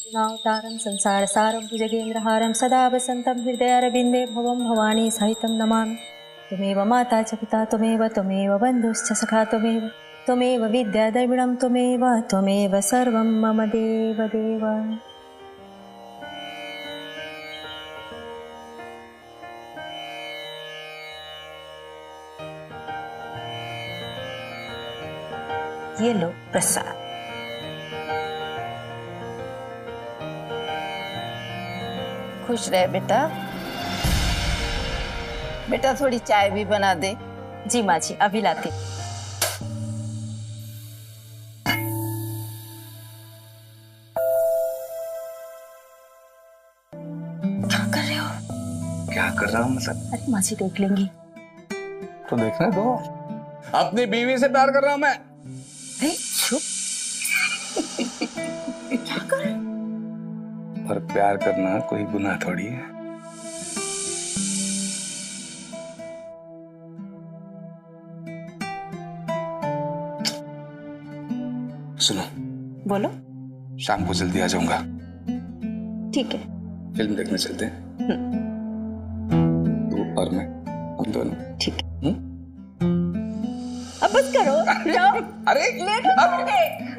नावतारं संसारसारं भुजगेन्द्रहारं सदा वसन्तं हृदयारविन्दे भवं भवानी सहितं नमामि। त्वमेव माता च पिता त्वमेव बन्धुश्च सखा त्वमेव विद्या द्रविणं त्वमेव सर्वं मम देव। ये लो प्रसाद। खुश रहे बेटा। बेटा थोड़ी चाय भी बना दे। जी माँ जी, अभी लाती। क्या कर रहे हो? क्या कर रहा हूँ मैं सर? अरे माँ जी देख लेंगी। तो देखने दो। अपनी बीवी से प्यार कर रहा हूँ मैं। चुप। क्या कर रहे हो? पर प्यार करना कोई गुनाह थोड़ी है। सुनो। बोलो। शाम को जल्दी आ जाऊंगा। ठीक है। फिल्म देखने चलते हैं। तू और मैं, हम दोनों। ठीक है। अब बस करो। जाओ। अरे लेट हो जाओगे।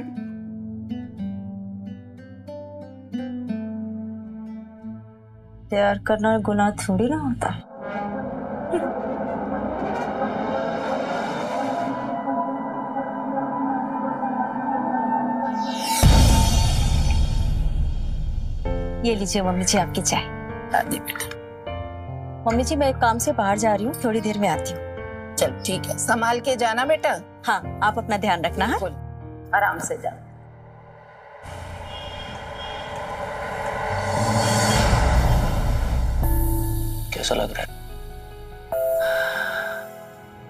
प्यार करना गुनाह थोड़ी ना होता। ये लीजिए मम्मी जी आपकी चाय। मम्मी जी मैं एक काम से बाहर जा रही हूँ, थोड़ी देर में आती हूँ। चल ठीक है, संभाल के जाना बेटा। हाँ आप अपना ध्यान रखना। हाँ आराम से जा। कैसा लग रहा है?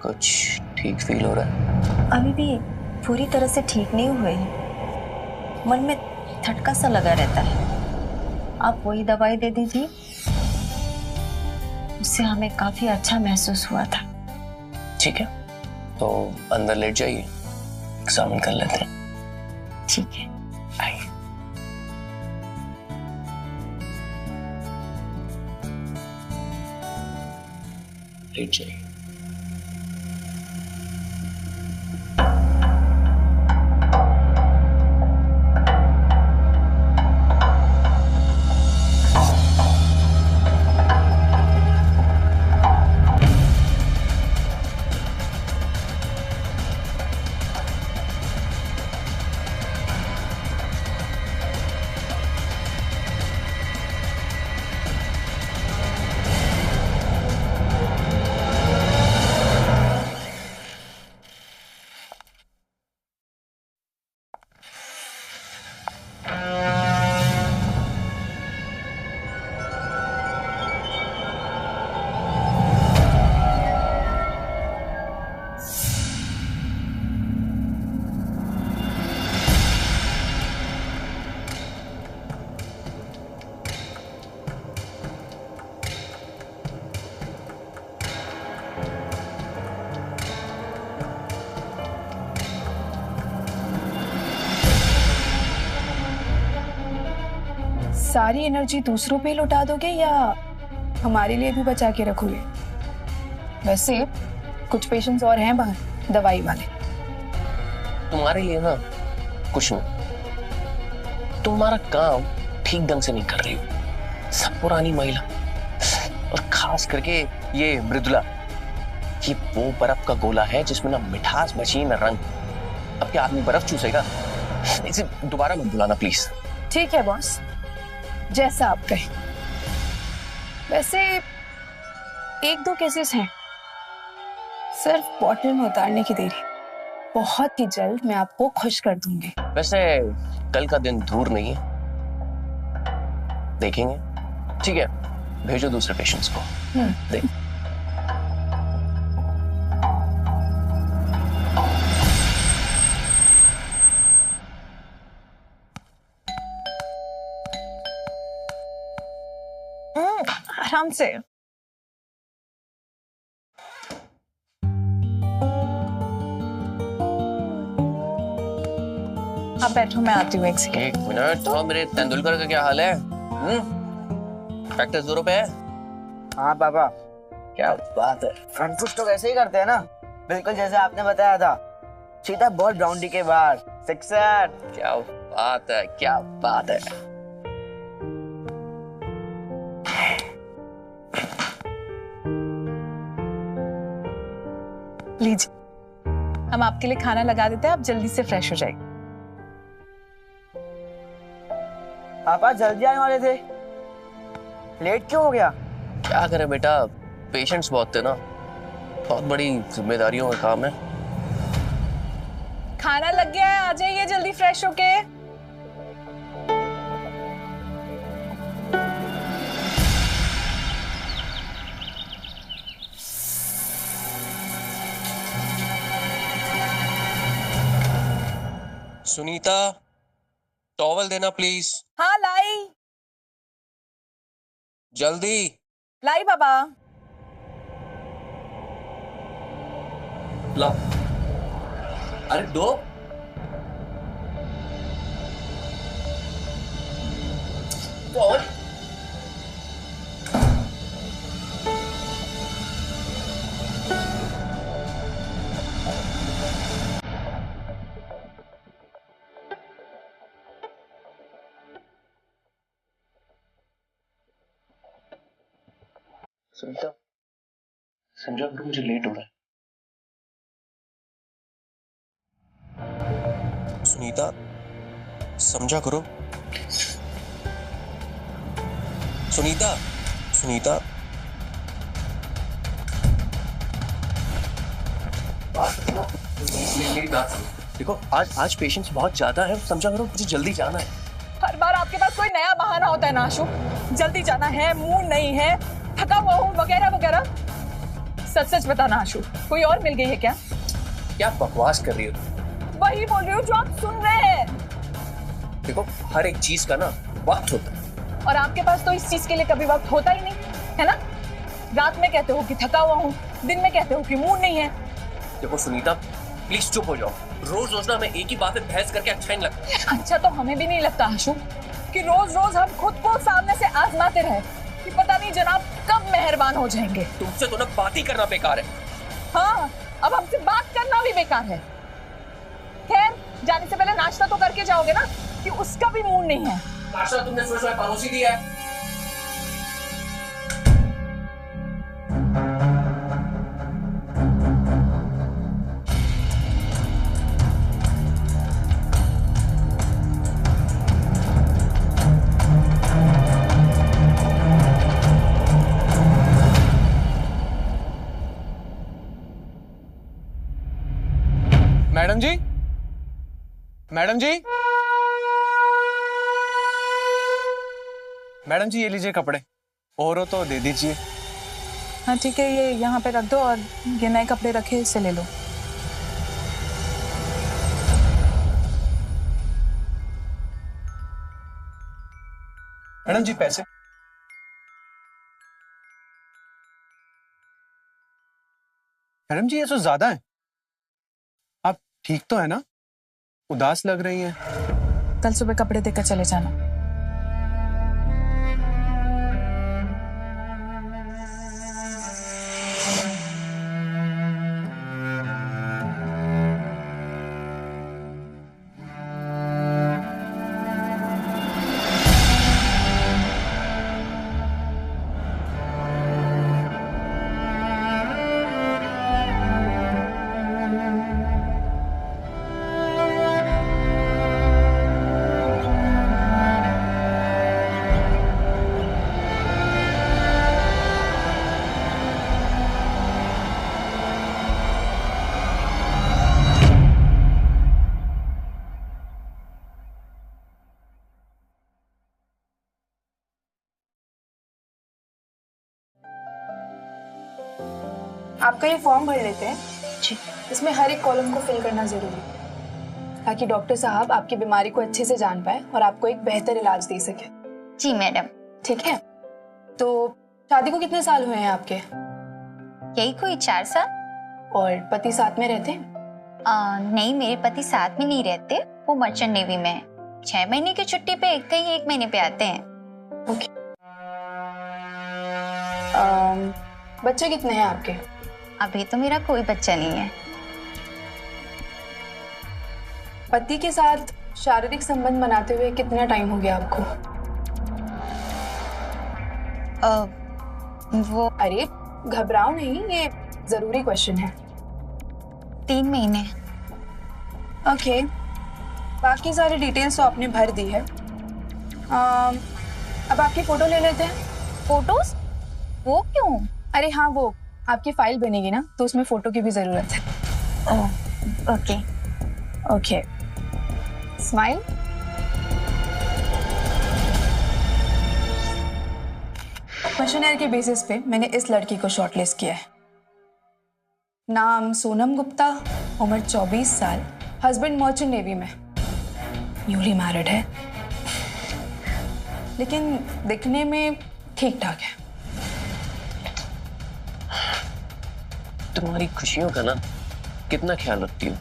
कुछ ठीक फील हो रहा है? अभी भी पूरी तरह से ठीक नहीं हुए हैं, मन में ठटका सा लगा रहता है। आप वही दवाई दे दीजिए, उससे हमें काफी अच्छा महसूस हुआ था। ठीक है, तो अंदर लेट जाइए, एग्जामिन कर लेते हैं। ठीक है आइए। लेट जाइए। सारी एनर्जी दूसरों पे लौटा दोगे या हमारे लिए भी बचा के रखोगे? वैसे कुछ पेशेंट्स और हैं बाहर दवाई वाले। तुम्हारे लिए ना कुछ नहीं, तुम्हारा काम ठीक ढंग से नहीं कर रही हो। सब पुरानी महिला और खास करके ये मृदुला, ये वो बर्फ का गोला है जिसमें ना मिठास बची ना रंग। अब क्या आदमी बर्फ चूसेगा? इसे दोबारा मत बुलाना प्लीज। ठीक है बॉस, जैसा आप कहें। वैसे एक दो केसेस हैं, सिर्फ बॉटल में उतारने की देरी। बहुत ही जल्द मैं आपको खुश कर दूंगी। वैसे कल का दिन दूर नहीं है, देखेंगे। ठीक है, भेजो दूसरे पेशेंट्स को। देख आराम से। आप बैठो, मैं आती हूँ एक सेकंड। एक मिनट, थोड़ा मेरे तेंदुलकर का क्या हाल है? प्रैक्टिस जोरों पे है? हाँ पापा, क्या बात है। फ्रंट फुट तो वैसे ही करते हैं ना, बिल्कुल जैसे आपने बताया था। सीधा बॉल बाउंड्री के बाहर, सिक्सर। क्या बात है, क्या बात है। लीजिए, हम आपके लिए खाना लगा देते हैं, आप जल्दी से फ्रेश हो जाएंगे। पापा जल्दी आने वाले थे, लेट क्यों हो गया? क्या करे बेटा, पेशेंट्स बहुत थे ना, बहुत बड़ी जिम्मेदारियों का काम है। खाना लग गया है, आ जाइए जल्दी फ्रेश होके। सुनीता, टॉवल देना प्लीज। हाँ लाई जल्दी। लाई बाबा। ला। अरे दो। टॉवल। सुनीता, समझा करो मुझे लेट हो रहा है। सुनीता, समझा करो। सुनीता, सुनीता। देखो आज पेशेंट्स बहुत ज्यादा है, समझा करो, मुझे जल्दी जाना है। हर बार आपके पास कोई नया बहाना होता है ना आशु। जल्दी जाना है, मूड नहीं है, थका हुआ हूँ, वगैरह वगैरह। सच सच बताना आशु, कोई और मिल गई है क्या? क्या बकवास कर रही हो तुम? वही बोल रही हूँ जो आप सुन रहे हैं। देखो हर एक चीज का ना वक्त होता है, और आपके पास तो इस चीज के लिए कभी वक्त होता ही नहीं है ना। रात में कहते हो कि थका हुआ हूँ, दिन में कहते हो कि मूड नहीं है। देखो सुनीता, प्लीज चुप हो जाओ। रोज रोज ना मैं एक ही बात पे बहस करके अच्छा नहीं लगता। अच्छा तो हमें भी नहीं लगता आशु कि रोज रोज हम खुद को सामने से आजमाते रहे कि पता नहीं जनाब कब मेहरबान हो जाएंगे। तुमसे तो ना बात ही करना बेकार है। हाँ, अब हमसे बात करना भी बेकार है। खैर, जाने से पहले नाश्ता तो करके जाओगे ना, कि उसका भी मूड नहीं है। नाश्ता तुमने सुबह परोसी दिया है। मैडम जी, मैडम जी, मैडम जी, ये लीजिए कपड़े, और हो तो दे दीजिए। हाँ ठीक है, ये यहाँ पे रख दो, और ये नए कपड़े रखे इससे ले लो। मैडम जी पैसे। मैडम जी ये तो ज्यादा है। आप ठीक तो है ना? उदास लग रही हैं। कल सुबह कपड़े देकर चले जाना। आपका ये फॉर्म भर लेते हैं जी। इसमें हर एक कॉलम को फिल करना जरूरी है ताकि डॉक्टर साहब आपकी बीमारी को अच्छे से जान पाए और आपको एक बेहतर इलाज दे सके। जी मैडम। ठीक है, तो शादी को कितने साल हुए हैं आपके? यही कोई 4 साल। और पति साथ में रहते हैं? नहीं, मेरे पति साथ में नहीं रहते, वो मर्चेंट नेवी में है। 6 महीने की छुट्टी पे कहीं 1 महीने पे आते हैं। बच्चे कितने हैं आपके? अभी तो मेरा कोई बच्चा नहीं है। पति के साथ शारीरिक संबंध बनाते हुए कितना टाइम हो गया आपको? वो अरे घबराओ नहीं, ये जरूरी क्वेश्चन है। 3 महीने। ओके, बाकी सारी डिटेल्स तो आपने भर दी है। अब आपकी फोटो ले लेते हैं। फोटोज? वो क्यों? अरे हाँ, वो आपकी फाइल बनेगी ना, तो उसमें फोटो की भी जरूरत है। ओके। Okay, smile. क्वेश्चनर के बेसिस पे मैंने इस लड़की को शॉर्टलिस्ट किया है। नाम सोनम गुप्ता, उम्र 24 साल, हस्बैंड मर्चेंट नेवी में, न्यूली मैरिड है, लेकिन दिखने में ठीक ठाक है। तुम्हारी खुशियों का ना कितना ख्याल रखती हो?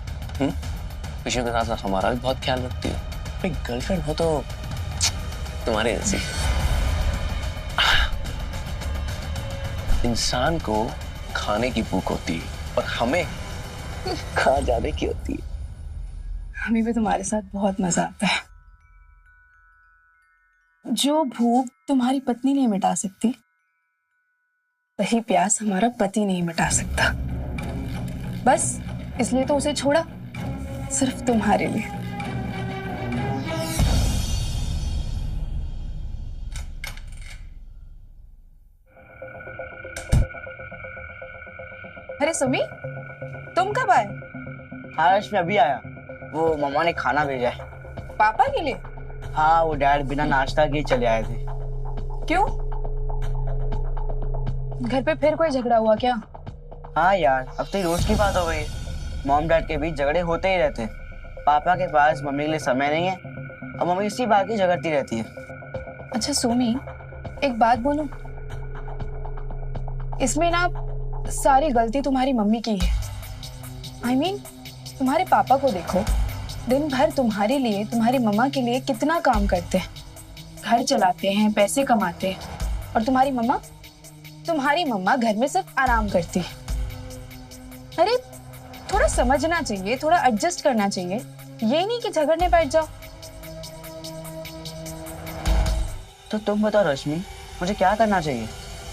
खुशियों के साथ साथ हमारा भी बहुत ख्याल रखती हो। भाई गर्लफ्रेंड हो तो तुम्हारे जैसी। इंसान को खाने की भूख होती है और हमें खा जाने की होती है। हमें भी तुम्हारे साथ बहुत मजा आता है। जो भूख तुम्हारी पत्नी नहीं मिटा सकती, वही प्यास हमारा पति नहीं मिटा सकता। बस इसलिए तो उसे छोड़ा, सिर्फ तुम्हारे लिए। अरे सुमी, तुम कब आए? हाश में अभी आया। वो मम्मा ने खाना भेजा है। पापा के लिए? हाँ, वो डैड बिना नाश्ता किए चले आए थे। क्यों? घर पे फिर कोई झगड़ा हुआ क्या? हाँ यार, अब तो ये रोज की बात हो गई है। मॉम डैड के बीच झगड़े होते ही रहते हैं। पापा के पास मम्मी के लिए समय नहीं है और मम्मी इसी बात की झगड़ती रहती है। अच्छा सुमी, एक बात बोलूं? इसमें ना सारी गलती तुम्हारी मम्मी की है। I mean, तुम्हारे पापा को देखो, दिन भर तुम्हारे लिए, तुम्हारी मम्मा के लिए कितना काम करते हैं, घर चलाते हैं, पैसे कमाते हैं, और तुम्हारी मम्मा घर में सिर्फ आराम करती है। अरे थोड़ा समझना चाहिए, थोड़ा एडजस्ट करना चाहिए, ये नहीं कि झगड़ने बैठ जाओ। तो तुम बताओ रश्मि, मुझे क्या करना चाहिए?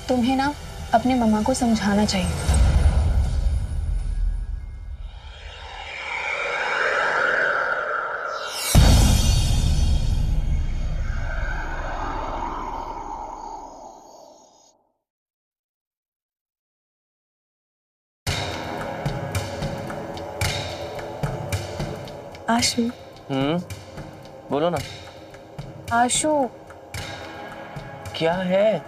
तुम्हें ना अपने मम्मा को समझाना चाहिए। आशु। बोलो ना। आशु। क्या है?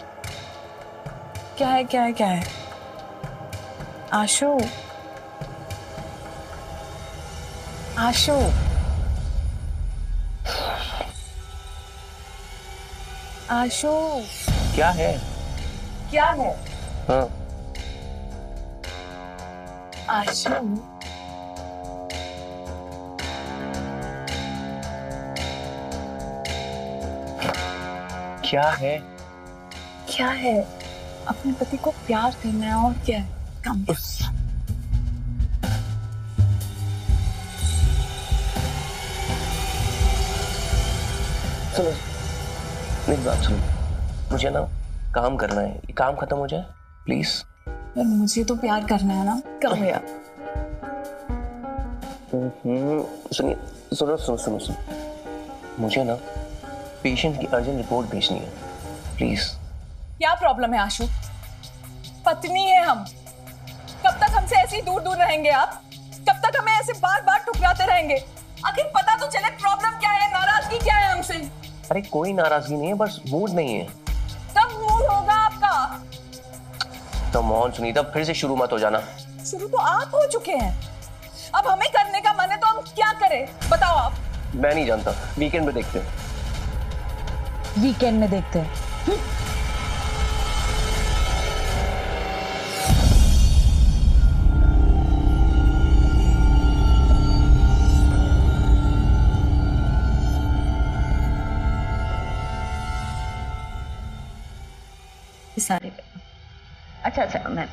क्या है क्या है क्या है? आशु। आशु। आशु। क्या है? क्या है? हाँ। आशु। क्या है? क्या है? अपने पति को प्यार करना है, और क्या है? काम। सुनो, मेरी बात सुनो। मुझे ना काम करना है, ये काम खत्म हो जाए प्लीज। मुझे तो प्यार करना है ना, कब यार? सुनिए, सुनो सुनो सुनो सुनो, मुझे ना पेशेंट की अर्जेंट रिपोर्ट भेजनी है प्लीज। क्या प्रॉब्लम है आशु? पत्नी है हम, कब तक हमसे ऐसे ही दूर दूर रहेंगे आप? कब तक हमें ऐसे बार बार ठुकराते रहेंगे? आखिर पता तो चले प्रॉब्लम क्या है, नाराजगी क्या है हमसे? अरे कोई नाराजगी नहीं है, बस मूड नहीं है। कब मूड होगा आपका? तो मोहन सुनीता, फिर से शुरू मत हो जाना। शुरू तो आप हो चुके हैं, अब हमें करने का मन है तो हम क्या करें बताओ आप? मैं नहीं जानता, वीकेंड में देखते हैं। वीकेंड में देखते हैं। इशारे पे। अच्छा अच्छा मैं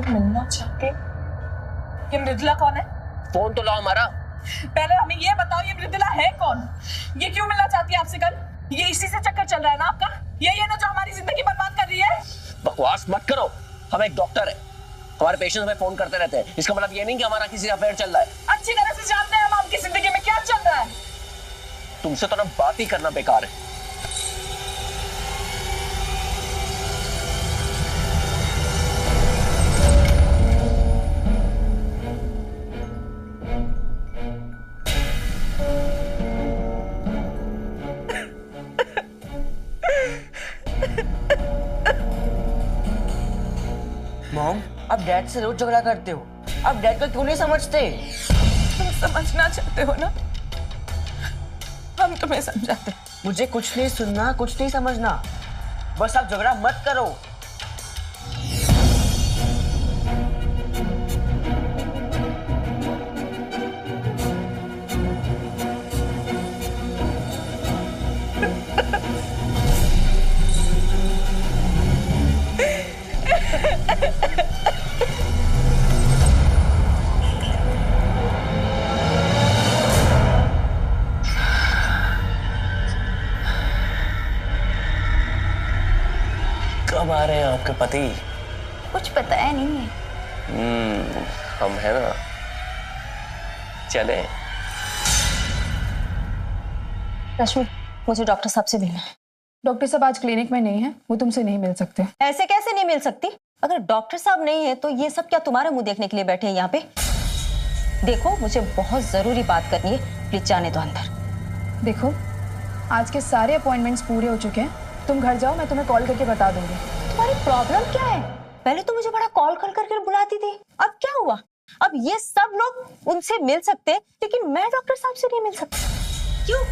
मिलना चाहते? ये मृदुला कौन है? फोन तो लाओ हमारा। पहले हमें ये बताओ, ये मृदुला है कौन? ये क्यों मिलना चाहती है आपसे कल? ये इसी से चक्कर चल रहा है ना आपका? यही है ना जो हमारी जिंदगी बर्बाद कर रही है? बकवास मत करो, हम एक डॉक्टर है, हमारे पेशेंट हमें फोन करते रहते हैं। इसका मतलब ये नहीं कि हमारा किसी अफेयर चल रहा है। अच्छी तरह से जानते हैं हम आपकी जिंदगी में क्या चल रहा है। तुमसे तो ना बात ही करना बेकार है। मॉम, आप डैड से रोज झगड़ा करते हो, आप डैड को क्यों नहीं समझते? तुम समझना चाहते हो ना, हम तुम्हें समझाते। मुझे कुछ नहीं सुनना, कुछ नहीं समझना, बस आप झगड़ा मत करो। कब आ रहे हैं आपके पति? कुछ पता है नहीं है। हम है ना, चले। रश्मि, मुझे डॉक्टर साहब से मिलना है। डॉक्टर साहब आज क्लिनिक में नहीं है, वो तुमसे नहीं मिल सकते। ऐसे कैसे नहीं मिल सकती? अगर डॉक्टर साहब नहीं है तो ये सब क्या तुम्हारा मुंह देखने के लिए बैठे हैं यहाँ पे? देखो, मुझे बहुत जरूरी बात करनी है, प्लीज जाने दो अंदर। देखो, आज के सारे अपॉइंटमेंट्स पूरे हो चुके हैं, तुम घर जाओ, मैं तुम्हें कॉल करके बता दूंगी। तुम्हारी प्रॉब्लम क्या है? पहले तो मुझे बड़ा कॉल कर करके बुलाती थी, अब क्या हुआ? अब ये सब लोग उनसे मिल सकते हैं, लेकिन मैं डॉक्टर साहब से नहीं मिल सकती। क्यों?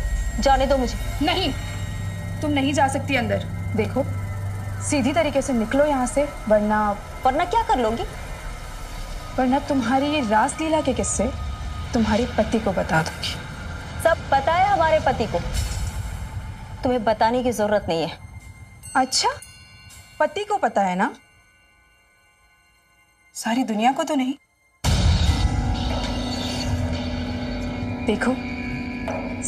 जाने दो मुझे। नहीं, तुम नहीं जा सकती अंदर। देखो, सीधी तरीके से निकलो यहाँ से, वरना क्या कर लोगी? वरना तुम्हारी ये रासलीला के किस्से तुम्हारे पति को बता दूंगी। सब पता है हमारे पति को, तुम्हें बताने की जरूरत नहीं है। अच्छा, पति को पता है ना, सारी दुनिया को तो नहीं। देखो,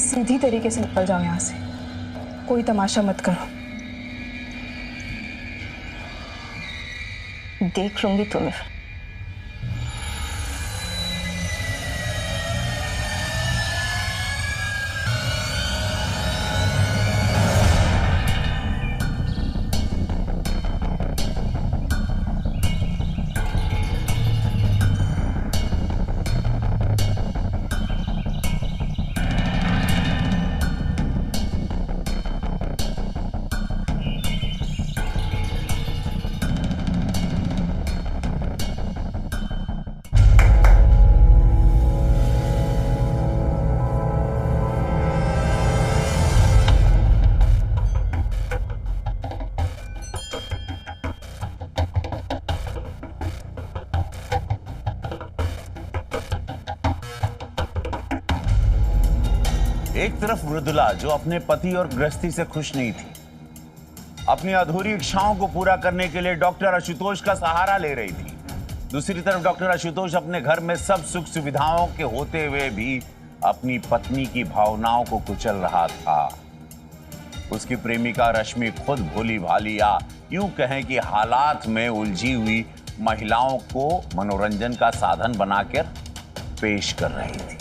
सीधी तरीके से निकल जाओ यहाँ से, कोई तमाशा मत करो। देख लूंगी तुम्हें। एक तरफ मृदुला जो अपने पति और गृहस्थी से खुश नहीं थी, अपनी अधूरी इच्छाओं को पूरा करने के लिए डॉक्टर आशुतोष का सहारा ले रही थी। दूसरी तरफ डॉक्टर आशुतोष अपने घर में सब सुख सुविधाओं के होते हुए भी अपनी पत्नी की भावनाओं को कुचल रहा था। उसकी प्रेमिका रश्मि खुद भोली भाली या यूं कहें कि हालात में उलझी हुई महिलाओं को मनोरंजन का साधन बनाकर पेश कर रही थी।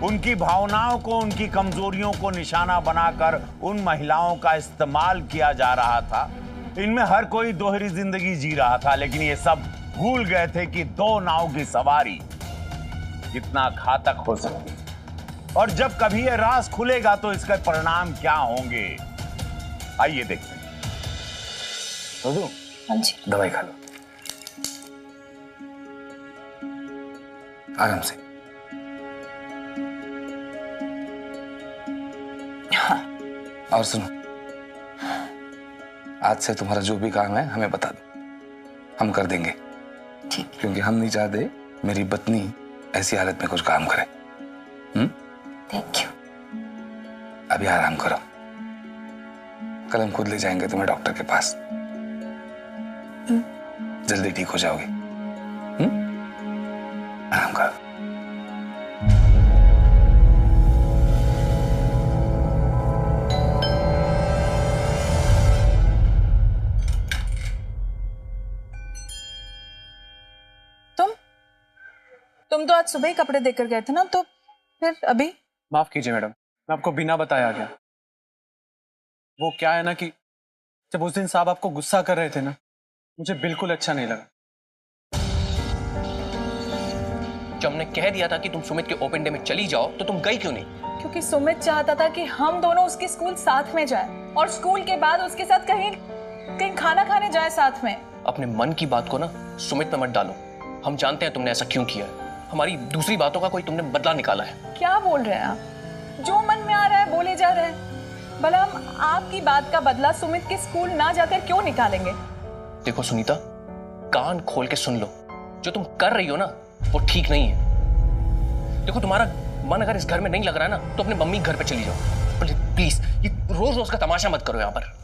उनकी भावनाओं को, उनकी कमजोरियों को निशाना बनाकर उन महिलाओं का इस्तेमाल किया जा रहा था। इनमें हर कोई दोहरी जिंदगी जी रहा था, लेकिन ये सब भूल गए थे कि दो नाव की सवारी कितना घातक हो सकती है और जब कभी ये राज खुलेगा तो इसके परिणाम क्या होंगे, आइए देखते हैं। मधु, हाँ जी। दवाई खा लो, आराम से। हाँ। और सुनो, आज से तुम्हारा जो भी काम है हमें बता दो, हम कर देंगे। ठीक। क्योंकि हम नहीं चाहते मेरी पत्नी ऐसी हालत में कुछ काम करे। Thank you. अभी आराम करो, कल हम खुद ले जाएंगे तुम्हें डॉक्टर के पास। जल्दी ठीक हो जाओगे। आराम करो। तुम तो आज सुबह ही कपड़े देकर गए थे ना, तो फिर अभी? माफ कीजिए मैडम, मैं आपको बिना बताया आ गया। वो क्या है ना कि जब उस दिन साहब आपको गुस्सा कर रहे थे ना, मुझे बिल्कुल अच्छा नहीं लगा। जब हमने कह दिया था कि तुम सुमित के ओपन डे में चली जाओ तो तुम गई क्यों नहीं? क्योंकि सुमित चाहता था कि हम दोनों उसके स्कूल साथ में जाएं और स्कूल के बाद उसके साथ कहीं खाना खाने जाए साथ में। अपने मन की बात को ना सुमित पे मत डालो। हम जानते हैं तुमने ऐसा क्यों किया है। हमारी दूसरी बातों का कोई तुमने बदला निकाला है। क्या बोल रहे हैं आप? जो मन में आ रहा है बोले जा रहे हैं। भला हम आपकी बात का बदला सुमित के स्कूल ना जाकर क्यों निकालेंगे? देखो सुनीता, कान खोल के सुन लो, जो तुम कर रही हो ना वो ठीक नहीं है। देखो तुम्हारा मन अगर इस घर में नहीं लग रहा है ना तो अपने मम्मी घर पे चली जाओ प्लीज। ये रोज रोज का तमाशा मत करो यहाँ पर।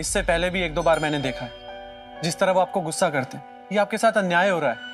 इससे पहले भी एक दो बार मैंने देखा है जिस तरह वो आपको गुस्सा करते हैं। ये आपके साथ अन्याय हो रहा है।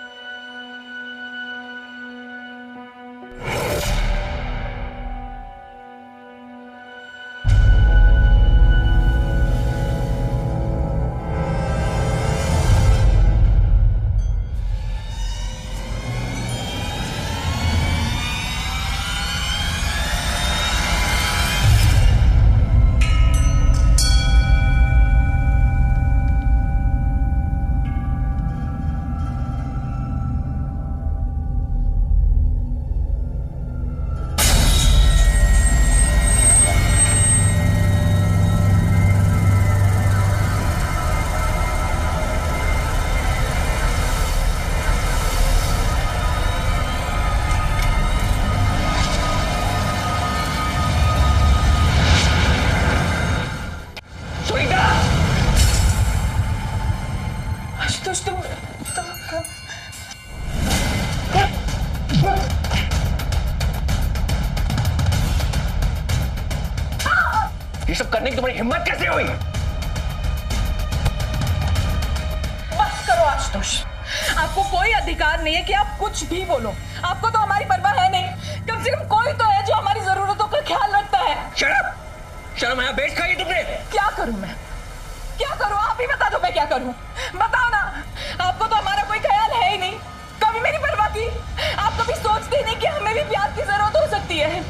ये सब करने की तुम्हारी हिम्मत कैसे हुई? बस करो आशुतोष, आपको कोई अधिकार नहीं है कि आप कुछ भी बोलो। आपको तो हमारी परवाह है नहीं। कम से कम कोई तो है जो हमारी जरूरतों का ख्याल रखता है। शर्म है, बेच खाई तुमने। क्या करूं मैं? क्या करूं? आप ही बता दो मैं क्या करूं। बताओ ना, आपको तो हमारा कोई ख्याल है ही नहीं। कभी मेरी परवाह की? आप कभी सोचते नहीं कि हमें भी प्यार की जरूरत हो सकती है?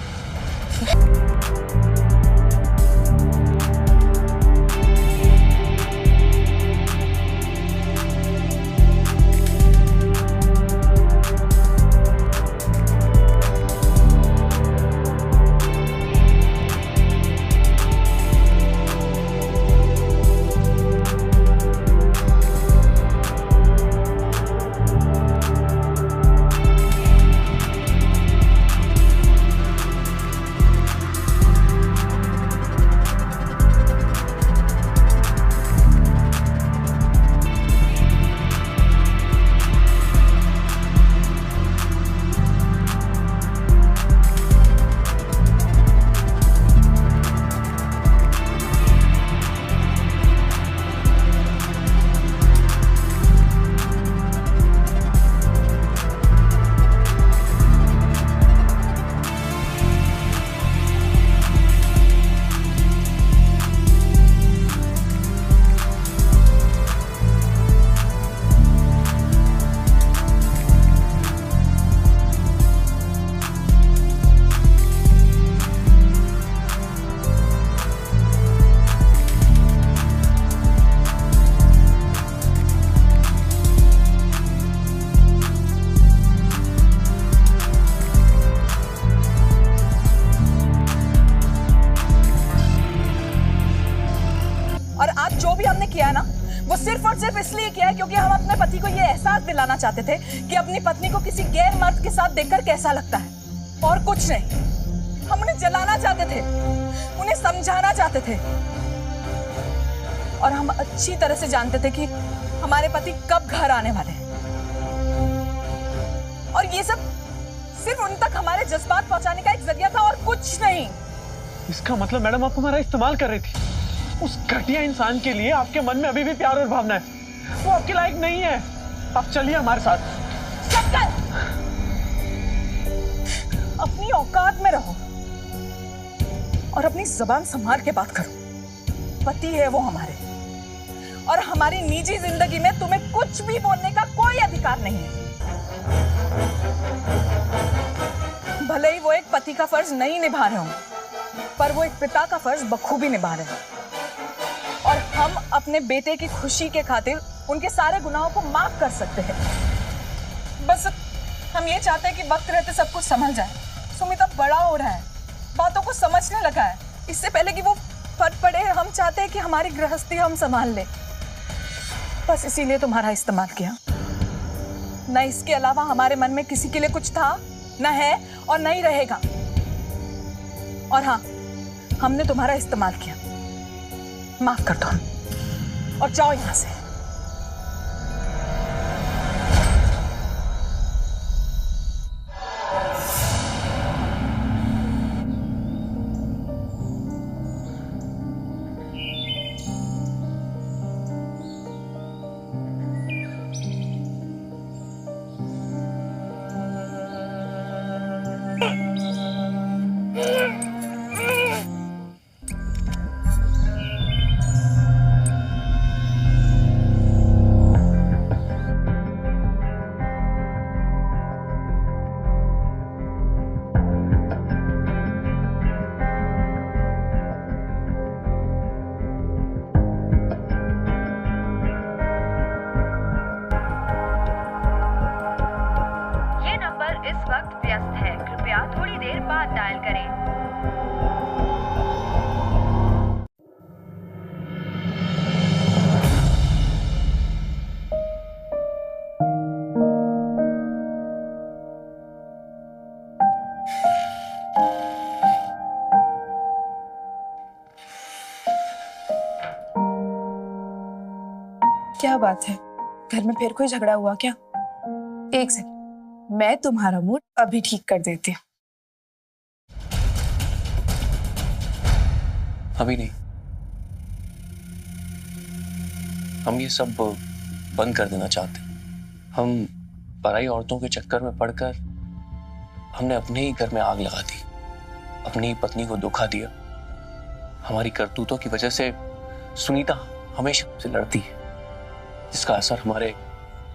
पति को ये एहसास दिलाना चाहते थे कि अपनी पत्नी को किसी गैर मर्द के साथ देखकर कैसा लगता है, और कुछ नहीं। हम उन्हें जलाना चाहते थे, उन्हें समझाना चाहते थे, और हम अच्छी तरह से जानते थे कि हमारे पति कब घर आने वाले हैं। और ये सब सिर्फ उन तक हमारे जज्बात पहुंचाने का एक जरिया था, और कुछ नहीं। इसका मतलब मैडम आप हमारा इस्तेमाल कर रही थी। उस घटिया इंसान के लिए आपके मन में अभी भी प्यार और भावना है। वो आपके लायक नहीं है। आप चलिए हमारे साथ। शक्कर, अपनी औकात में रहो और अपनी जबान संभाल के बात करो। पति है वो हमारे, और हमारी निजी जिंदगी में तुम्हें कुछ भी बोलने का कोई अधिकार नहीं है। भले ही वो एक पति का फर्ज नहीं निभा रहे हों, पर वो एक पिता का फर्ज बखूबी निभा रहे हैं। और हम अपने बेटे की खुशी के खातिर उनके सारे गुनाहों को माफ कर सकते हैं। बस हम ये चाहते हैं कि वक्त रहते सब कुछ संभल जाए। सुमित अब बड़ा हो रहा है, बातों को समझने लगा है। इससे पहले कि वो फट पड़े, हम चाहते हैं कि हमारी गृहस्थी हम संभाल ले। बस इसीलिए तुम्हारा इस्तेमाल किया। न इसके अलावा हमारे मन में किसी के लिए कुछ था, न है, और न ही रहेगा। और हाँ, हमने तुम्हारा इस्तेमाल किया। माफ कर दो और जाओ यहां से। क्या बात है, घर में फिर कोई झगड़ा हुआ क्या? एक सेकंड, मैं तुम्हारा मूड अभी ठीक कर देती हूँ। अभी नहीं, हम ये सब बंद कर देना चाहते हैं। हम पराई औरतों के चक्कर में पड़कर हमने अपने ही घर में आग लगा दी, अपनी पत्नी को धोखा दिया। हमारी करतूतों की वजह से सुनीता हमेशा हमसे लड़ती है, जिसका असर हमारे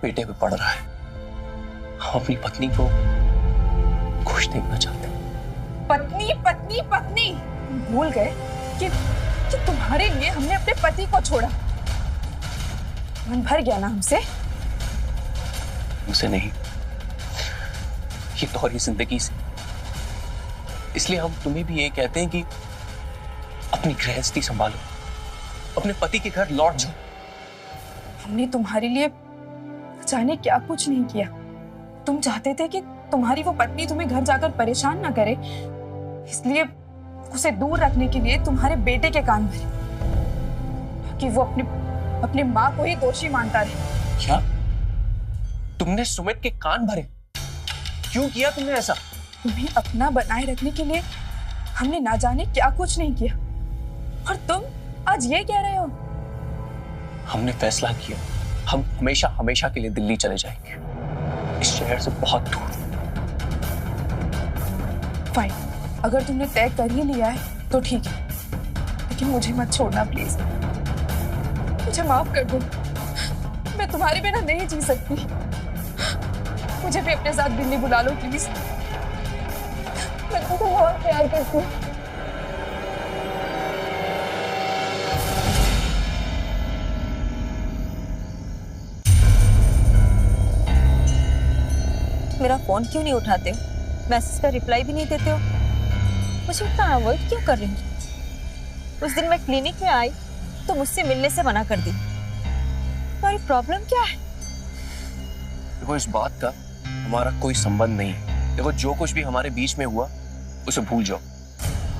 बेटे पे पड़ रहा है। हम अपनी पत्नी को खुश देखना चाहते हैं। पत्नी पत्नी पत्नी, भूल गए कि तुम्हारे लिए हमने अपने पति को छोड़ा। मन भर गया ना हमसे? हमसे नहीं, ये दोहरी जिंदगी से। इसलिए हम तुम्हें भी ये कहते हैं कि अपनी गृहस्थी संभालो, अपने पति के घर लौट जाओ। हमने तुम्हारे लिए जाने क्या कुछ नहीं किया। तुम चाहते थे कि तुम्हारी वो पत्नी तुम्हें घर जाकर परेशान ना करे, इसलिए उसे दूर रखने के लिए तुम्हारे बेटे के कान भरे कि वो अपनी माँ को ही दोषी मानता रहे। क्या तुमने सुमित के कान भरे? क्यों किया तुमने ऐसा? तुम्हें अपना बनाए रखने के लिए हमने ना जाने क्या कुछ नहीं किया, और तुम आज ये कह रहे हो? हमने फैसला किया, हम हमेशा हमेशा के लिए दिल्ली चले जाएंगे, इस शहर से बहुत दूर। फाइन, अगर तुमने तय कर ही लिया है तो ठीक है, लेकिन मुझे मत छोड़ना प्लीज। मुझे माफ कर दो, मैं तुम्हारे बिना नहीं जी सकती। मुझे भी अपने साथ दिल्ली बुला लो प्लीज। मैं तुमको बहुत प्यार करती हूँ। मेरा फोन क्यों नहीं उठाते हो? मैसेज का रिप्लाई भी नहीं देते हो। मुझे इतना अवॉइड क्यों कर रही हो? उस दिन मैं क्लिनिक में आई तो मुझसे मिलने से मना कर दी। तुम्हारी प्रॉब्लम क्या है? देखो इस बात का हमारा कोई संबंध नहीं है। देखो जो कुछ भी हमारे बीच में हुआ उसे भूल जाओ।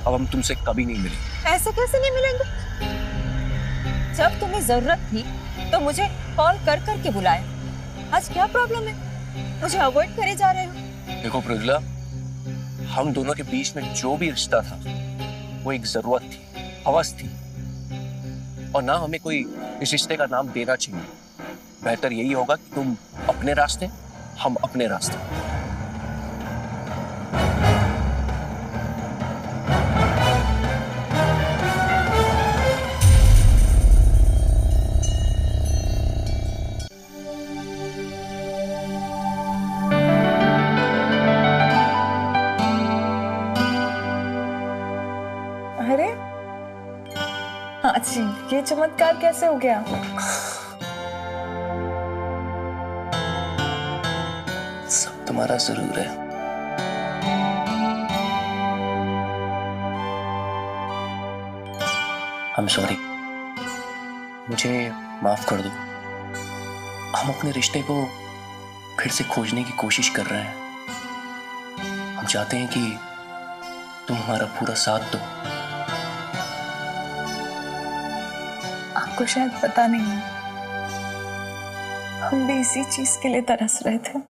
अब हम तुमसे कभी नहीं मिलेंगे। ऐसे कैसे नहीं मिलेंगे? जब तुम्हें जरूरत थी तो मुझे कॉल कर करके बुलाया। आज क्या प्रॉब्लम है? मुझे अवॉइड करे जा रहे हो? देखो मृदुला, हम दोनों के बीच में जो भी रिश्ता था वो एक जरूरत थी, हवस थी, और ना हमें कोई इस रिश्ते का नाम देना चाहिए। बेहतर यही होगा कि तुम अपने रास्ते, हम अपने रास्ते। अरे हाँ जी, ये चमत्कार कैसे हो गया? सब तुम्हारा जरूर है। I'm sorry, मुझे माफ कर दो। हम अपने रिश्ते को फिर से खोजने की कोशिश कर रहे हैं। हम चाहते हैं कि तुम हमारा पूरा साथ दो। आपको शायद पता नहीं है, हम भी इसी चीज के लिए तरस रहे थे।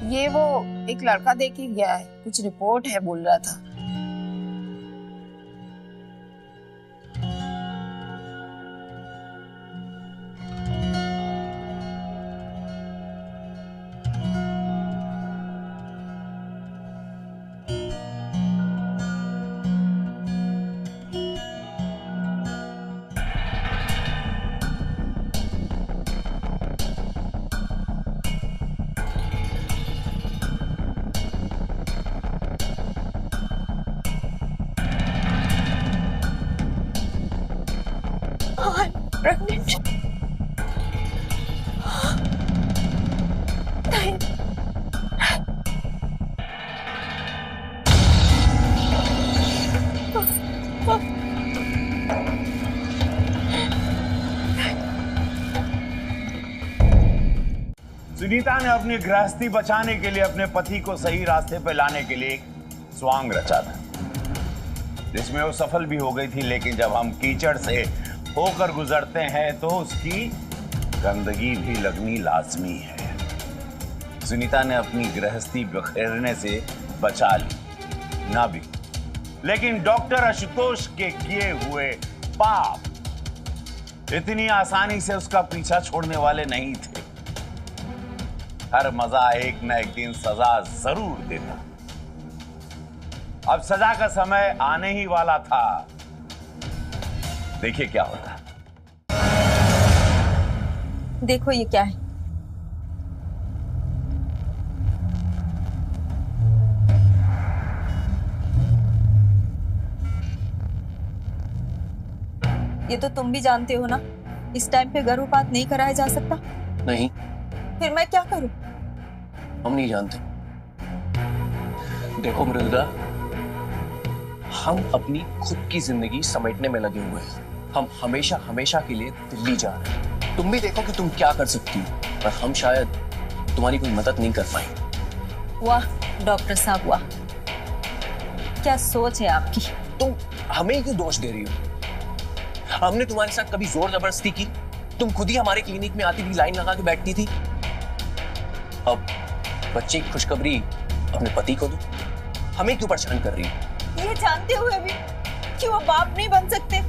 ये वो एक लड़का दे के गया है, कुछ रिपोर्ट है बोल रहा था। प्रेग्नेंट? नहीं। सुनीता ने अपनी गृहस्थी बचाने के लिए अपने पति को सही रास्ते पर लाने के लिए एक स्वांग रचा था, जिसमें वो सफल भी हो गई थी। लेकिन जब हम कीचड़ से होकर गुजरते हैं तो उसकी गंदगी भी लगनी लाजमी है। सुनीता ने अपनी गृहस्थी बिखेरने से बचा ली ना भी, लेकिन डॉक्टर आशुतोष के किए हुए पाप इतनी आसानी से उसका पीछा छोड़ने वाले नहीं थे। हर मजा एक न एक दिन सजा जरूर देता। अब सजा का समय आने ही वाला था। देखिए क्या होता। देखो ये क्या है? ये तो तुम भी जानते हो ना, इस टाइम पे गर्भपात नहीं कराया जा सकता। नहीं। फिर मैं क्या करूं? हम नहीं जानते। देखो मृदुला, हम अपनी खुद की जिंदगी समेटने में लगे हुए हैं। हम हमेशा हमेशा के लिए दिल्ली जा रहे हैं। तुम भी देखो कि तुम क्या कर सकती हो, पर हम शायद तुम्हारी कोई मदद नहीं कर पाएंगे। वाह डॉक्टर साहब वाह, क्या सोच है आपकी। तुम हमें क्यों दोष दे रही हो? हमने तुम्हारे साथ कभी जोर जबरदस्ती की? तुम खुद ही हमारे क्लिनिक में आती थी, लाइन लगा के बैठती थी। अब बच्चे की खुशखबरी अपने पति को दो, हमें क्यों परेशान कर रही हो? ये जानते हुए भी कि वो बाप नहीं बन सकते।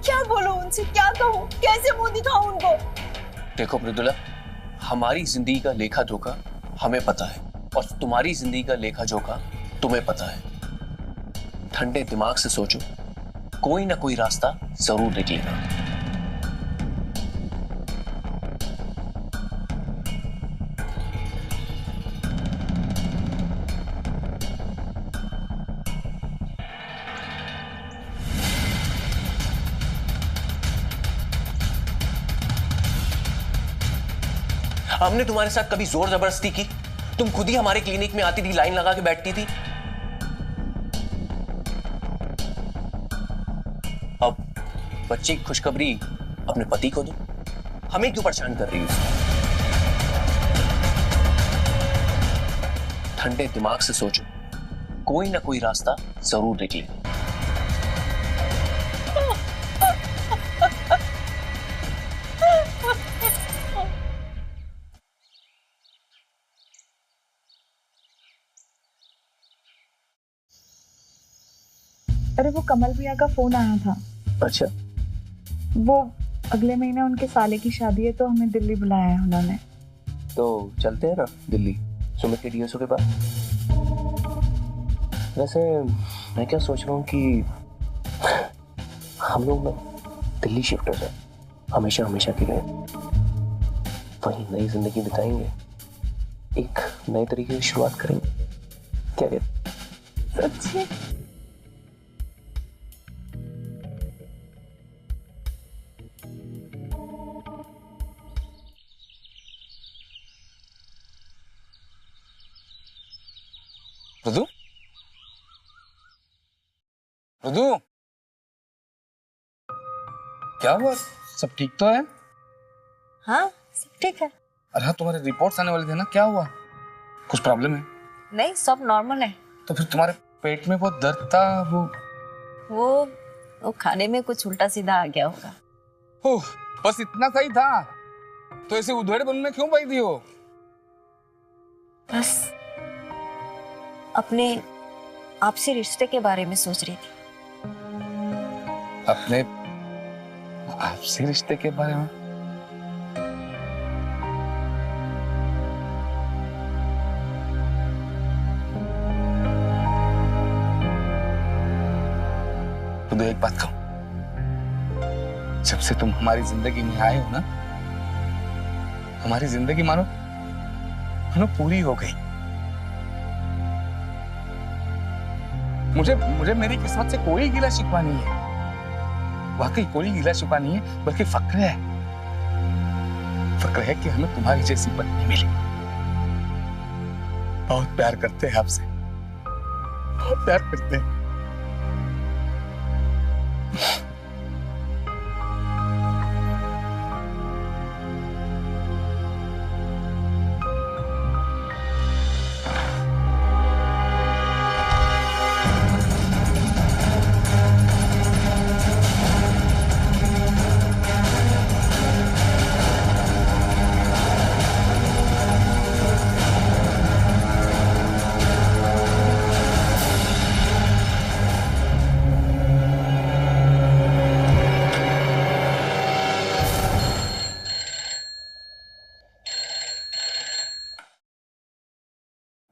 क्या बोलूं उनसे, क्या कहूं, कैसे मुंह दिखाऊं उनको? देखो मृदुला, हमारी जिंदगी का लेखा जोखा हमें पता है और तुम्हारी जिंदगी का लेखा जोखा तुम्हें पता है। ठंडे दिमाग से सोचो, कोई ना कोई रास्ता जरूर निकलेगा। हमने तुम्हारे साथ कभी जोर जबरदस्ती की? तुम खुद ही हमारे क्लिनिक में आती थी, लाइन लगा के बैठती थी। अब बच्चे की खुशखबरी अपने पति को दो, हमें क्यों परेशान कर रही हो? ठंडे दिमाग से सोचो, कोई ना कोई रास्ता जरूर निकले। अरे वो कमल भैया का फोन आया था। अच्छा, वो अगले महीने उनके साले की शादी है तो हमें दिल्ली बुलाया है उन्होंने। तो चलते हैं ना दिल्ली, सुमित के डीएसओ के पास। वैसे मैं क्या सोच रहा हूँ कि हम लोग ना दिल्ली शिफ्ट हो जाए, हमेशा हमेशा के लिए वहीं नई जिंदगी बिताएंगे, एक नए तरीके की शुरुआत करेंगे। क्या कहते? सच्ची? मृदु, मृदु, क्या हुआ? सब ठीक तो है? हाँ, सब ठीक है। अरे हाँ, तुम्हारे रिपोर्ट्स आने वाले थे ना, क्या हुआ? कुछ प्रॉब्लम है? नहीं, सब नॉर्मल है। तो फिर तुम्हारे पेट में बहुत दर्द था, वो खाने में कुछ उल्टा सीधा आ गया होगा। ओह, बस इतना सही था? तो ऐसे उधेड़ बनने क्यों पड़ी थी हो? बस अपने आपसे रिश्ते के बारे में सोच रही थी। अपने आपसे रिश्ते के बारे में? तो एक बात कहूं, जब से तुम हमारी जिंदगी में आए हो ना, हमारी जिंदगी मानो पूरी हो गई। मुझे मेरी किस्मत से कोई गिला शिकवा नहीं है, वाकई कोई गिला शिकवा नहीं है, बल्कि फक्र है। फक्र है कि हमें तुम्हारी जैसी पत्नी मिली। बहुत प्यार करते हैं आपसे, बहुत प्यार करते हैं।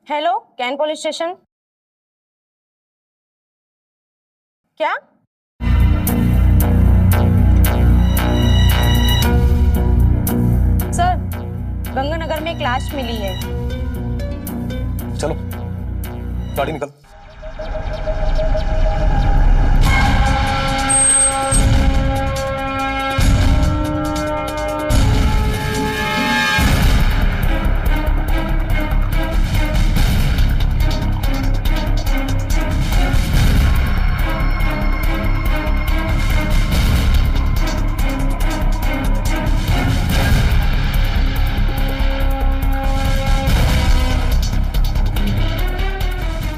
Hello, can police station. क्या? सर, गंगानगर में एक लाश मिली है। चलो, गाड़ी निकल।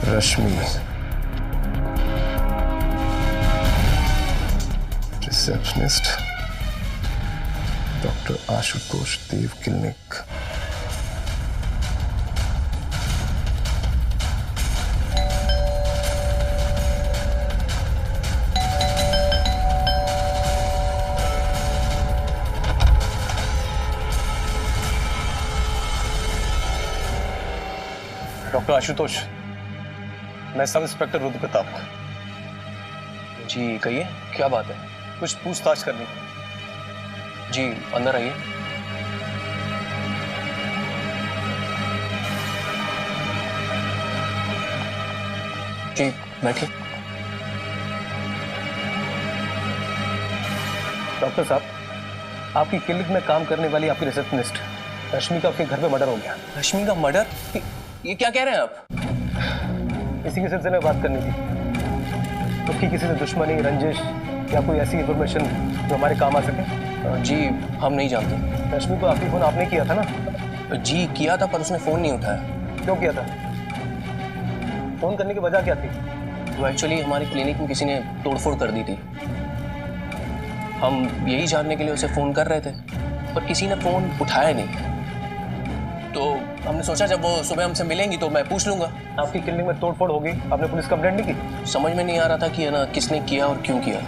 रश्मि, रिसेप्शनिस्ट, डॉक्टर आशुतोष देव क्लिनिक। डॉक्टर आशुतोष, मैं सब इंस्पेक्टर रुद्र प्रताप। जी कहिए, क्या बात है? कुछ पूछताछ करनी। जी अंदर आइए। जी बैठिए। डॉक्टर साहब, आपकी क्लिनिक में काम करने वाली आपकी रिसेप्शनिस्ट रश्मि का आपके घर पे मर्डर हो गया। रश्मि का मर्डर? ये क्या कह रहे हैं आप? इसी के सिलसिले में बात करनी थी। उसकी किसी से दुश्मनी, रंजिश या कोई ऐसी इंफॉर्मेशन जो हमारे काम आ सके? जी हम नहीं जानते। रश्मि को आखिरी फोन आपने किया था ना? जी किया था, पर उसने फोन नहीं उठाया। क्यों किया था? फोन करने की वजह क्या थी? तो एक्चुअली हमारी क्लिनिक में किसी ने तोड़फोड़ कर दी थी। हम यही जानने के लिए उसे फोन कर रहे थे, पर किसी ने फोन उठाया नहीं। तो हमने सोचा जब वो सुबह हमसे मिलेंगी तो मैं पूछ लूंगा। आपकी क्लिनिक में तोड़फोड़ हो गई, आपने पुलिस कंप्लेंट नहीं की? समझ में नहीं आ रहा था कि है ना किसने किया और क्यों किया।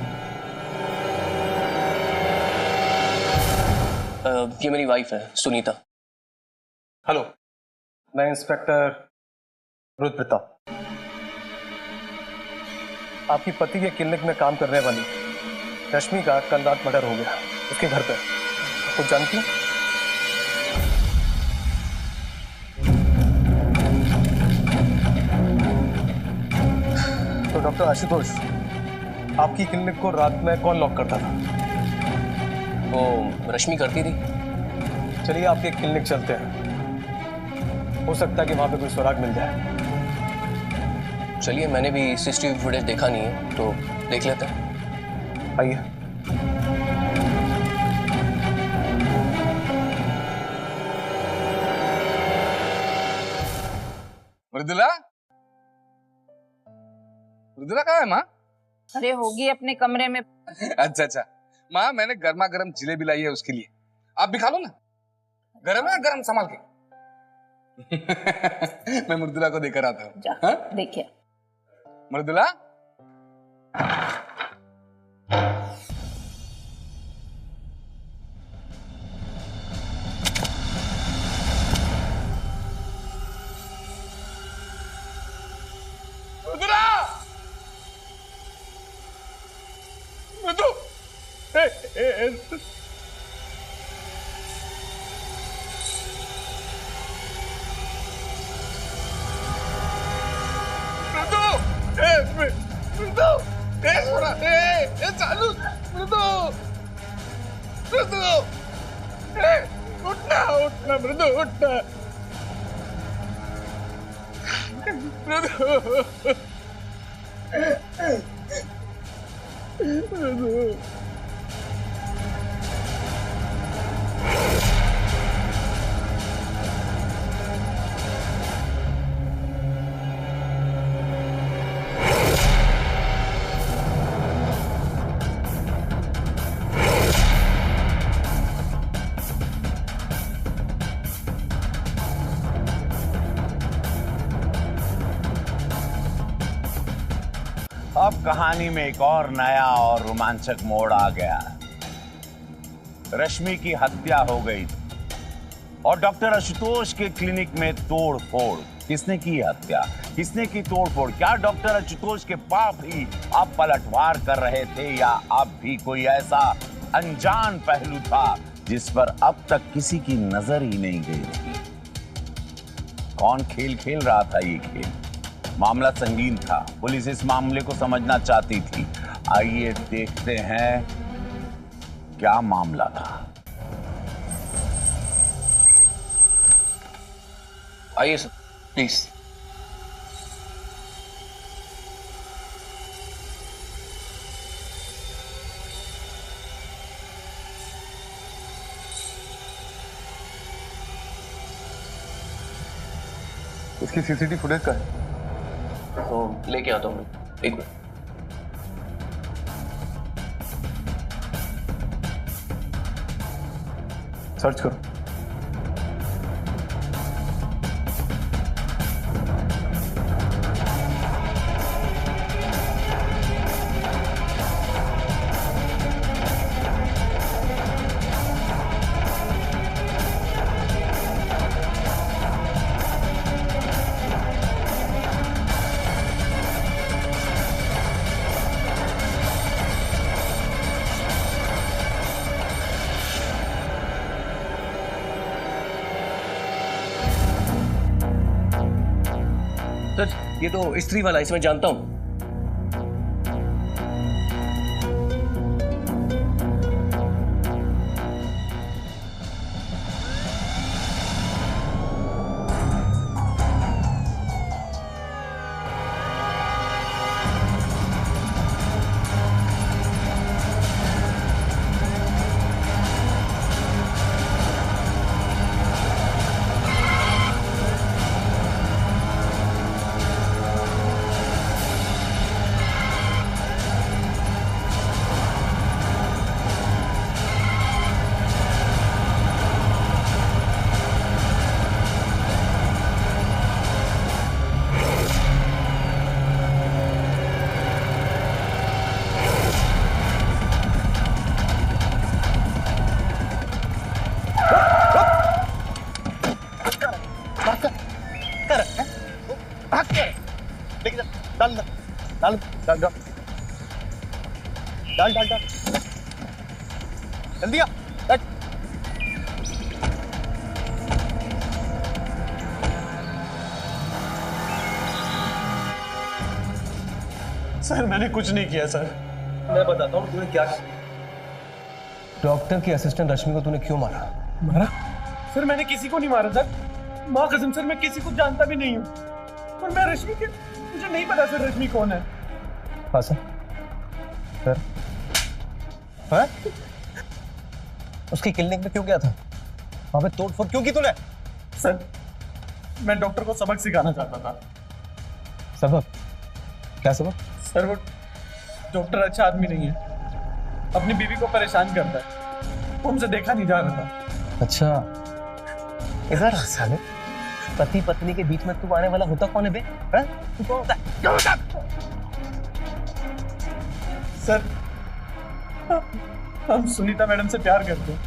ये मेरी वाइफ है सुनीता। हेलो, मैं इंस्पेक्टर रुद्र प्रताप। आपकी पति के क्लिनिक में काम करने वाली रश्मि का कल रात मर्डर हो गया उसके घर पे। कुछ जानती? तो डॉक्टर आशुतोष, आपकी क्लिनिक को रात में कौन लॉक करता था? वो रश्मि करती थी। चलिए आपके क्लिनिक चलते हैं, हो सकता है कि वहां पे कोई सुराग मिल जाए। चलिए, मैंने भी सीसीटीवी फुटेज देखा नहीं है तो देख लेते हैं। आइए। मृदुला, मृदुला कहाँ है माँ? अरे होगी अपने कमरे में। अच्छा अच्छा माँ, मैंने गर्मा गर्म जिलेबी लाई है उसके लिए, आप भी खा लो ना। गरम है, गरम संभाल के। मैं मृदुला को देकर आता हूँ। देखिए मृदुला, मृदुला, मृदु, चालू मृदु, उठना उठना मृदु, उठना मृदु। अब कहानी में एक और नया और रोमांचक मोड़ आ गया। रश्मि की हत्या हो गई और डॉक्टर आशुतोष के क्लिनिक में तोड़-फोड़। किसने की हत्या, किसने की तोड़-फोड़? क्या डॉक्टर आशुतोष के पाप ही अब पलटवार कर रहे थे, या अब भी कोई ऐसा अनजान पहलू था जिस पर अब तक किसी की नजर ही नहीं गई थी? कौन खेल खेल रहा था ये खेल? मामला संगीन था, पुलिस इस मामले को समझना चाहती थी। आइए देखते हैं क्या मामला था। आइए सर, प्लीज। इसकी सीसीटीवी फुटेज का है? तो लेके आता हूँ, एक मिनट। सर्च करो। ये तो स्त्री वाला, इसमें जानता हूँ। डाल जल्दी आ। सर मैंने कुछ नहीं किया सर। मैं बताता हूँ तूने क्या किया। डॉक्टर की असिस्टेंट रश्मि को तूने क्यों मारा? मारा? सर मैंने किसी को नहीं मारा सर, माँ कसम सर मैं किसी को जानता भी नहीं हूँ। और मैं रश्मि के, मुझे नहीं पता सर रश्मि कौन है। हाँ सर। सर हाँ? उसकी क्लिनिक में क्यों गया था? वहां पे तोड़फोड़ क्यों की तूने? सर मैं डॉक्टर को सबक सिखाना चाहता था। सबक? क्या सबक? सर वो डॉक्टर अच्छा आदमी नहीं है, अपनी बीवी को परेशान करता है, वो हमसे देखा नहीं जा रहा था। अच्छा इधर साले, पति पत्नी के बीच में तू आने वाला होता कौन है बे? तू कौन होता है? क्या होता है? सर हम सुनीता मैडम से प्यार करते हैं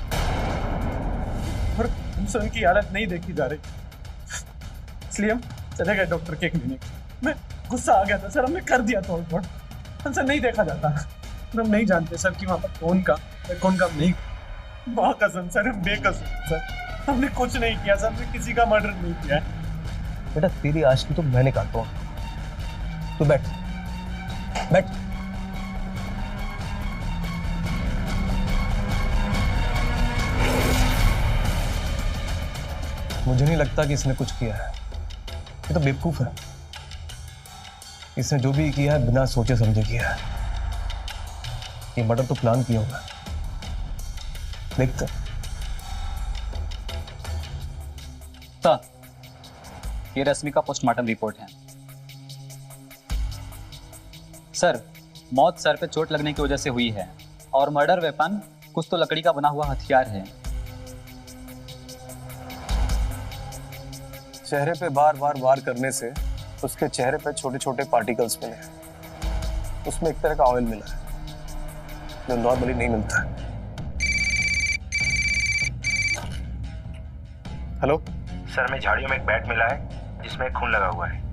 और हमसे उनकी हालत नहीं देखी जा रही, इसलिए हम चले गए डॉक्टर के क्लिनिक। मैं गुस्सा आ गया था सर, हमने कर दिया तोड़-फोड़। हमसे नहीं देखा जाता, हम नहीं जानते सर कि वहाँ पर कौन काम नहीं। माँ कसम सर, हम बेकसूर सर, हमने कुछ नहीं किया सर, हमने किसी का मर्डर नहीं किया है। बेटा तेरी आशिकी तो मैं निकालता हूँ। तू बैठ बैठ। मुझे नहीं लगता कि इसने कुछ किया है, ये तो बेवकूफ है। इसने जो भी किया है बिना सोचे समझे किया है। ये मर्डर तो प्लान किया होगा। देखते ये रश्मि का पोस्टमार्टम रिपोर्ट है। सर मौत सर पे चोट लगने की वजह से हुई है और मर्डर वेपन कुछ तो लकड़ी का बना हुआ हथियार है। चेहरे पे बार बार वार करने से उसके चेहरे पे छोटे छोटे पार्टिकल्स मिले हैं। उसमें एक तरह का ऑयल मिला है जो नॉर्मली नहीं मिलता है। हेलो सर, में झाड़ियों में एक बैट मिला है जिसमें खून लगा हुआ है।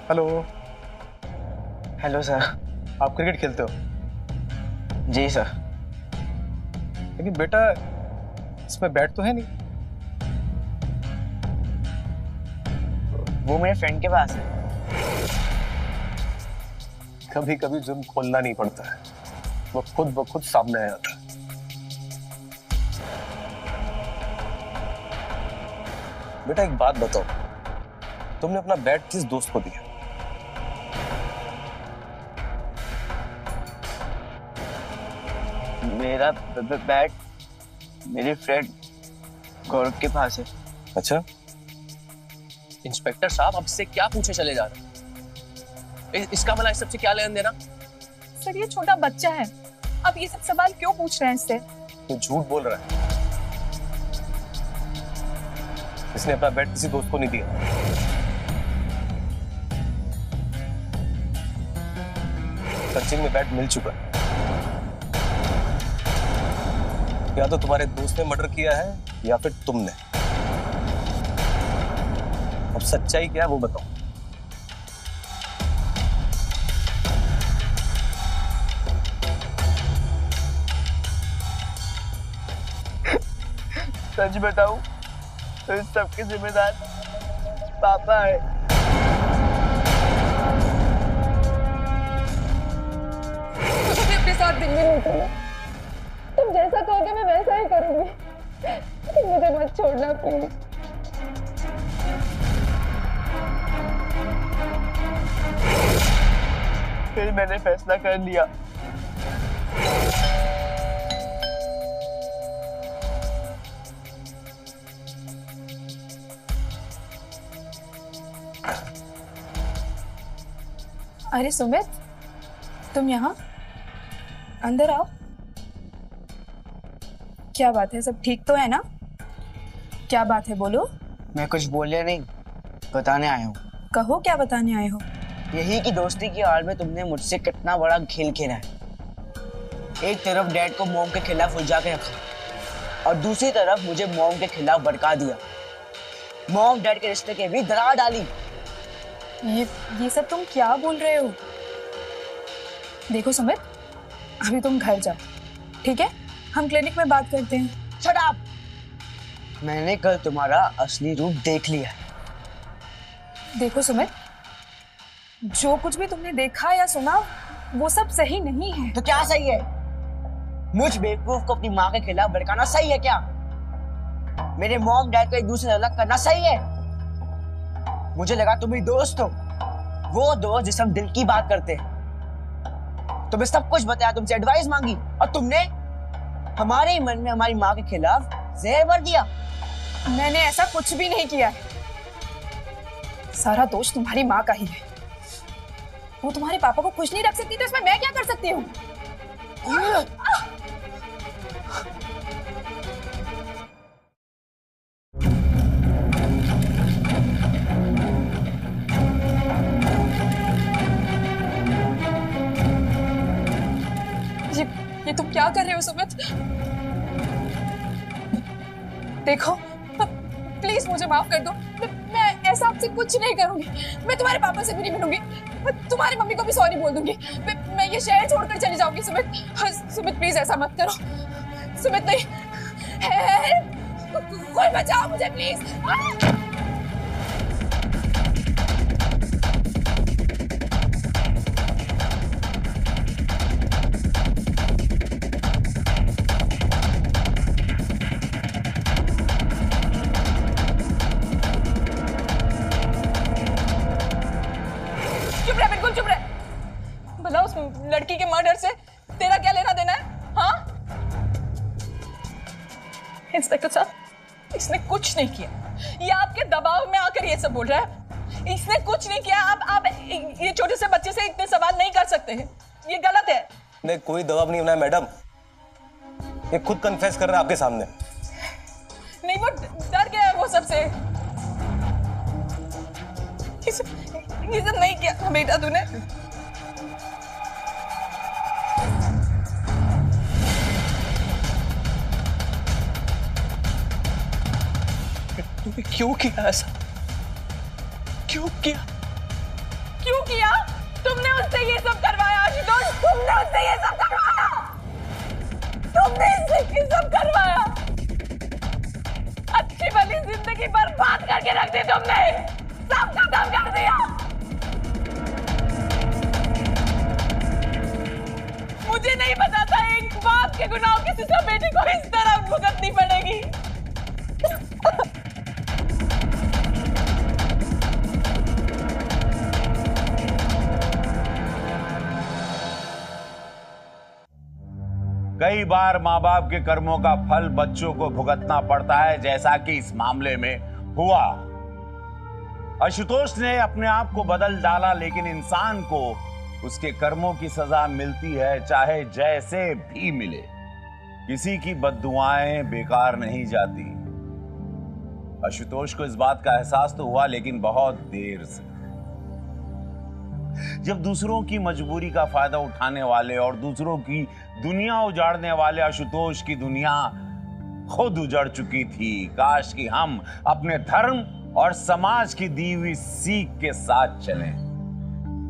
हेलो। Hello sir. आप क्रिकेट खेलते हो? जी सर। लेकिन बेटा इसमें बैट तो है नहीं। वो मेरे फ्रेंड के पास है। कभी कभी जुर्म खोलना नहीं पड़ता है, वो खुद ब खुद सामने आ जाता है। बेटा एक बात बताओ, तुमने अपना बैट किस दोस्त को दिया? मेरा बैट मेरे फ्रेंड गौरव के पास है। अच्छा इंस्पेक्टर साहब, अब से क्या पूछे चले जा रहे हैं? इसका भला इस सबसे क्या लेन देना? सर ये छोटा बच्चा है, अब ये सब सवाल क्यों पूछ रहे हैं इससे? ये झूठ बोल रहा है। इसने अपना बैट किसी दोस्त को नहीं दिया। सर्चिंग में बैट मिल चुका है। या तो तुम्हारे दोस्त ने मर्डर किया है या फिर तुमने। सच्चाई क्या है वो बताओ। सच बताऊं तो इस सबके जिम्मेदार पापा है। मुझे अपने साथ दिन में नहीं छोड़ना। तुम जैसा कहोगे मैं वैसा ही करूंगी। मुझे मत छोड़ना प्लीज। फिर मैंने फैसला कर लिया। अरे सुमित, तुम यहाँ? अंदर आओ। क्या बात है, सब ठीक तो है ना? क्या बात है, बोलो। मैं कुछ बोले नहीं, बताने आया हूँ। कहो, क्या बताने आए हो? यही कि दोस्ती की आड़ में तुमने मुझसे कितना बड़ा खेल खेला है। एक तरफ डैड को मॉम के खिलाफ उलझा के रखा और दूसरी तरफ मुझे मॉम के खिलाफ भड़का दिया। मॉम डैड के रिश्ते के भी दरार डाली। ये सब तुम क्या बोल रहे हो? देखो सुमित, अभी तुम घर जाओ, ठीक है? हम क्लिनिक में बात करते हैं। Shut up! मैंने कल तुम्हारा असली रूप देख लिया है। देखो सुमित, जो कुछ भी तुमने देखा या सुना वो सब सही नहीं है। तो क्या सही है? मुझ बेवकूफ को अपनी माँ के खिलाफ भड़काना सही है क्या? मेरे मॉम डैड को एक दूसरे से अलग करना सही है? मुझे लगा तुम ही दोस्त हो, वो दोस्त जिससे हम दिल की बात करते हैं। तुम्हें सब कुछ बताया, तुमसे एडवाइस मांगी और तुमने हमारे ही मन में हमारी माँ के खिलाफ जहर भर दिया। मैंने ऐसा कुछ भी नहीं किया है। सारा दोष तुम्हारी माँ का ही है। वो तुम्हारे पापा को खुश नहीं रख सकती तो इसमें मैं क्या कर सकती हूँ? ये तुम क्या कर रहे हो सुमित? देखो, प्लीज मुझे माफ कर दो। मैं ऐसा आपसे कुछ नहीं करूंगी। मैं तुम्हारे पापा से भी नहीं मिलूंगी। मैं तुम्हारी मम्मी को भी सॉरी बोल दूंगी। मैं ये शहर छोड़कर चली जाऊंगी सुमित। सुमित प्लीज ऐसा मत करो। सुमित नहीं, कोई बचाओ मुझे प्लीज। लड़की के मर्डर से तेरा क्या लेना देना है? हाँ? इंस्पेक्टर साहब, इसने कुछ नहीं किया। ये आपके दबाव में आकर ये सब बोल रहा है। इसने कुछ नहीं किया। आप ये छोटे से बच्चे से इतने सवाल नहीं कर सकते हैं। ये गलत है। नहीं, कोई दबाव नहीं बनाया मैडम। ये खुद कन्फेस कर रहा है आपके सामने। नहीं, वो डर गया है वो सबसे। ये सब नहीं किया बेटा तूने। तूने क्यों किया ऐसा? क्यों किया? क्यों किया? तुमने उससे ये सब करवाया आशुतोष। तुमने उससे ये सब करवाया। तुमने इससे ये सब करवाया। अच्छी भली जिंदगी बर्बाद करके रख दी तुमने। सब खत्म कर दिया। मुझे नहीं पता था एक बाप के गुनाह की सजा बेटी को इस तरह भुगतनी पड़ेगी। कई बार माँ बाप के कर्मों का फल बच्चों को भुगतना पड़ता है, जैसा कि इस मामले में हुआ। आशुतोष ने अपने आप को बदल डाला, लेकिन इंसान को उसके कर्मों की सजा मिलती है, चाहे जैसे भी मिले। किसी की बद्दुआएं बेकार नहीं जाती। आशुतोष को इस बात का एहसास तो हुआ, लेकिन बहुत देर से। जब दूसरों की मजबूरी का फायदा उठाने वाले और दूसरों की दुनिया उजाड़ने वाले आशुतोष की दुनिया खुद उजड़ चुकी थी। काश कि हम अपने धर्म और समाज की दी हुई सीख के साथ चलें,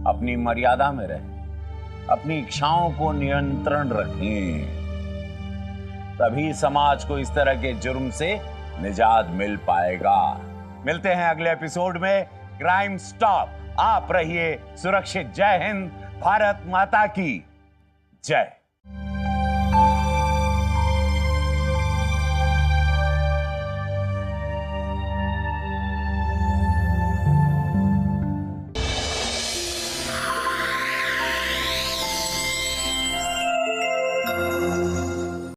अपनी मर्यादा में रहें, अपनी इच्छाओं को नियंत्रण रखें, तभी समाज को इस तरह के जुर्म से निजात मिल पाएगा। मिलते हैं अगले एपिसोड में क्राइम स्टॉप। आप रहिए सुरक्षित। जय हिंद, भारत माता की जय।